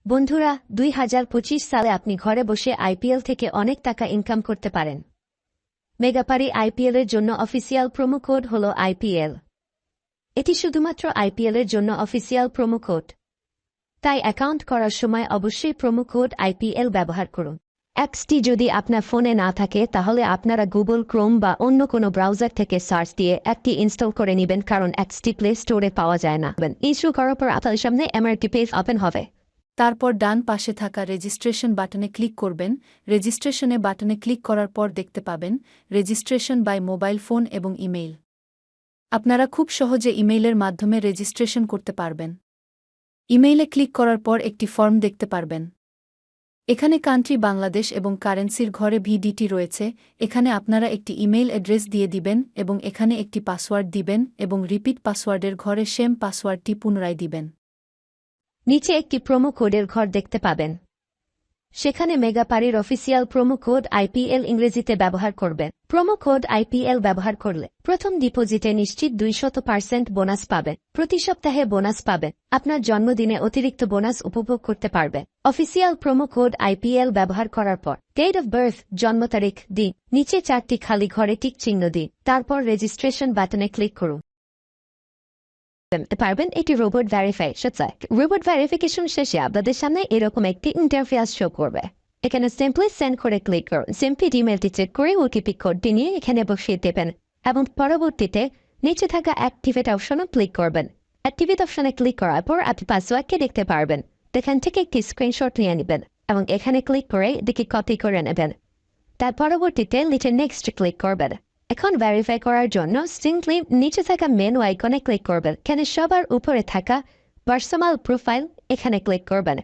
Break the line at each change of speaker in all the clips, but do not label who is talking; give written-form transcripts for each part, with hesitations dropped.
বন্ধুরা 2025 সালে আপনি ঘরে বসে আইপিএল থেকে অনেক টাকা ইনকাম করতে পারেন। মেগাপারি আইপিএল এর জন্য অফিসিয়াল প্রোমো কোড হল আইপিএল। এটি শুধুমাত্র আইপিএল এর জন্য অফিসিয়াল প্রোমো কোড, তাই অ্যাকাউন্ট করার সময় অবশ্যই প্রোমো কোড আইপিএল ব্যবহার করুন। অ্যাপসটি যদি আপনার ফোনে না থাকে তাহলে আপনারা গুগল ক্রোম বা অন্য কোনো ব্রাউজার থেকে সার্চ দিয়ে অ্যাপটি ইনস্টল করে নেবেন, কারণ অ্যাপসটি প্লে স্টোরে পাওয়া যায় না। ইনস্টল করার পর আপনার সামনে এমআরটি পেজ ওপেন হবে।
তারপর ডান পাশে থাকা রেজিস্ট্রেশন বাটনে ক্লিক করবেন। রেজিস্ট্রেশনে বাটনে ক্লিক করার পর দেখতে পাবেন রেজিস্ট্রেশন বাই মোবাইল ফোন এবং ইমেইল। আপনারা খুব সহজে ইমেইলের মাধ্যমে রেজিস্ট্রেশন করতে পারবেন। ইমেইলে ক্লিক করার পর একটি ফর্ম দেখতে পারবেন। এখানে কান্ট্রি বাংলাদেশ এবং কারেন্সির ঘরে ভিডিটি রয়েছে। এখানে আপনারা একটি ইমেইল অ্যাড্রেস দিয়ে দিবেন এবং এখানে একটি পাসওয়ার্ড দিবেন এবং রিপিট পাসওয়ার্ডের ঘরে সেম পাসওয়ার্ডটি পুনরায় দিবেন।
নিচে একটি প্রোমো কোডের ঘর দেখতে পাবেন। সেখানে মেগাপারির অফিসিয়াল প্রোমো কোড আইপিএল ইংরেজিতে ব্যবহার করবেন। প্রোমো কোড আইপিএল ব্যবহার করলে প্রথম ডিপোজিটে নিশ্চিত 200% বোনাস পাবেন। প্রতি সপ্তাহে বোনাস পাবেন। আপনার জন্মদিনে অতিরিক্ত বোনাস উপভোগ করতে পারবেন। অফিসিয়াল প্রোমো কোড আইপিএল ব্যবহার করার পর ডেট অফ বার্থ জন্ম তারিখ দিন, নিচে 4টি খালি ঘরে টিক চিহ্ন দিন, তারপর রেজিস্ট্রেশন বাটনে ক্লিক করুন। পারবেন এটি রোবট ভেরিফিকেশন। রোবট ভেরিফিকেশন শেষে আপনাদের সামনে এরকম একটি ইন্টারফেস শো করবে। এখানে সিম্পলি সেন্ড করে ক্লিক করুন। সিম্পলি ইমেলটি চেক করে ওটিপি কোডটি নিয়ে এখানে বসিয়ে দেবেন এবং পরবর্তীতে নিচে থাকা অ্যাক্টিভেট অপশনে ক্লিক করবেন। অ্যাক্টিভেট অপশনে ক্লিক করার পর আপনি পাসওয়ার্ডকে দেখতে পারবেন। এখান থেকে একটি স্ক্রিনশট নিয়ে নেবেন এবং এখানে ক্লিক করে এটিকে কপি করে নেবেন। তার পরবর্তীতে নিচে নেক্সট ক্লিক করবেন। এখন ভেরিফাই করার জন্য সিম্পলি নিচে থাকা মেনু আইকনে ক্লিক করবেন। এখানে সবার উপরে থাকা পার্সোনাল প্রোফাইল এখানে ক্লিক করবেন।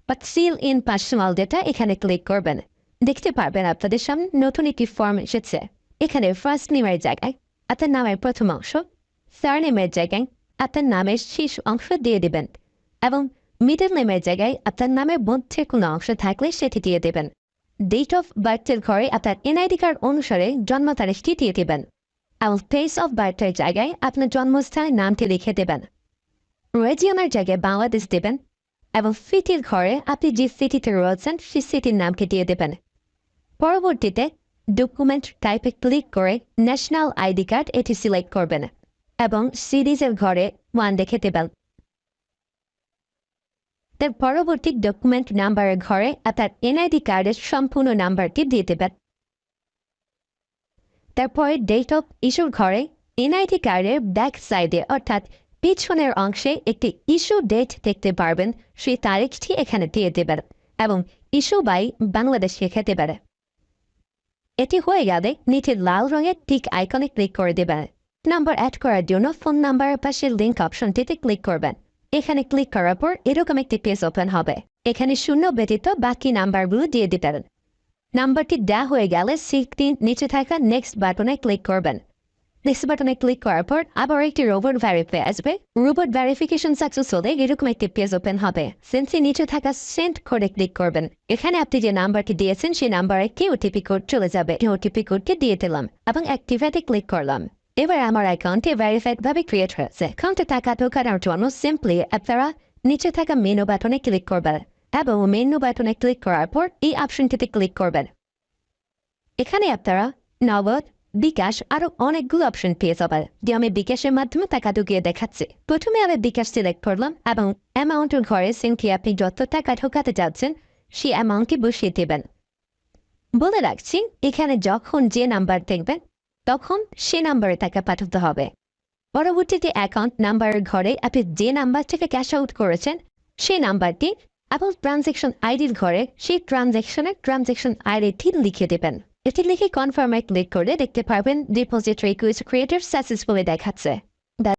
But seal in personal data এখানে ক্লিক করবেন। দেখতে পারবেন আপনাদের সামনে নতুন একটি ফর্ম এসেছে। এখানে ফার্স্ট নেমের জায়গায় আপনার নামের প্রথম অংশ, সারনেমের জায়গায় আপনার নামের শেষ অংশ দিয়ে দেবেন এবং মিডল নেমের জায়গায় আপনার নামের মধ্যে কোনো অংশ থাকলে সেটি দিয়ে দেবেন। ডেট অফ বার্থের ঘরে আপনার এনআইডি কার্ড অনুসারে জন্ম তারিখটি দিয়ে দেবেন এবং প্লেস অফ বার্থের জায়গায় আপনার জন্মস্থানের নামটি লিখে দেবেন। রিজিয়নের জায়গায় বাংলাদেশ দেবেন এবং সিটির ঘরে আপনি যে সিটিতে রয়েছেন সেই সিটির নামকে দিয়ে দেবেন। পরবর্তীতে ডকুমেন্ট টাইপে ক্লিক করে ন্যাশনাল আইডি কার্ড এটি সিলেক্ট করবেন এবং সিরিজের ঘরে 1 দেখে দেবেন। তার পরবর্তী ডকুমেন্ট নাম্বারের ঘরে আপনার এনআইডি কার্ডের সম্পূর্ণ নাম্বারটি দিয়ে দেবেন। তারপরে ডেট অফ ইস্যুর ঘরে এনআইডি কার্ডের ব্যাক সাইডে অর্থাৎ পিছনের অংশে একটি ইস্যু ডেট দেখতে পারবেন, সেই তারিখটি এখানে দিয়ে দেবেন এবং ইস্যু বাই বাংলাদেশ লিখে দেবেন। এটি হয়ে গেলে নিচে লাল রঙের টিক আইকনে ক্লিক করে দেবেন। নাম্বার অ্যাড করার জন্য ফোন নাম্বারের পাশে লিঙ্ক অপশনটিতে ক্লিক করবেন। এখানে ক্লিক করার পর এরকম একটি পেজ ওপেন হবে। এখানে শূন্য ব্যতীত বাকি নাম্বারগুলো দিয়ে দিবেন। নাম্বারটি দেওয়া হয়ে গেলে সিটির নিচে থাকা নেক্সট বাটনে ক্লিক করবেন। নেক্সট বাটনে ক্লিক করার পর আবার একটি রোবট ভেরিফাই আসবে। রোবট ভেরিফিকেশন সাকসেস হলে এরকম একটি পেজ ওপেন হবে। সিম্পলি নিচে থাকা সেন্ড কোডে ক্লিক করবেন। এখানে আপনি যে নাম্বারটি দিয়েছেন সেই নাম্বারে একটি ওটিপি কোড চলে যাবে। এই ওটিপি কোডটি দিয়ে দিলাম এবং অ্যাক্টিভেটে ক্লিক করলাম। এবার আমার অ্যাকাউন্টে ভেরিফাইড ভাবে ক্রিয়েট হয়েছে। অ্যাকাউন্টে টাকা ঢোকানোর জন্য সিম্পলি আপনারা নিচে থাকা মেনু বাটনে ক্লিক করবেন এবং মেনু বাটনে ক্লিক করার পর এই অপশনটিতে ক্লিক করবেন। এখানে আপনারা নগদ, বিকাশ আরো অনেকগুলো অপশন পেয়ে যাবেন। যে আমি বিকাশের মাধ্যমে টাকা ঢুকিয়ে দেখাচ্ছি। প্রথমে আমি বিকাশ সিলেক্ট করলাম এবং অ্যামাউন্টের ঘরে সিম্পলি আপনি যত টাকা ঢোকাতে যাচ্ছেন সেই অ্যামাউন্টটি বসিয়ে দেবেন। বলে রাখছি, এখানে যখন যে নাম্বার দেখবেন তখন সে নাম্বারে টাকা পাঠাতে হবে। পরবর্তীতে অ্যাকাউন্ট নাম্বারের ঘরে আপনি যে নাম্বার থেকে ক্যাশ আউট করেছেন সেই নাম্বারটি এবং ট্রানজ্যাকশন আইডির ঘরে সেই ট্রানজ্যাকশন আইডিটি লিখে দেবেন। এটি লিখে কনফার্মে ক্লিক করে দেখতে পারবেন ডিপোজিট রিকোয়েস্ট ক্রিয়েটেড সাকসেসফুলি দেখাচ্ছে।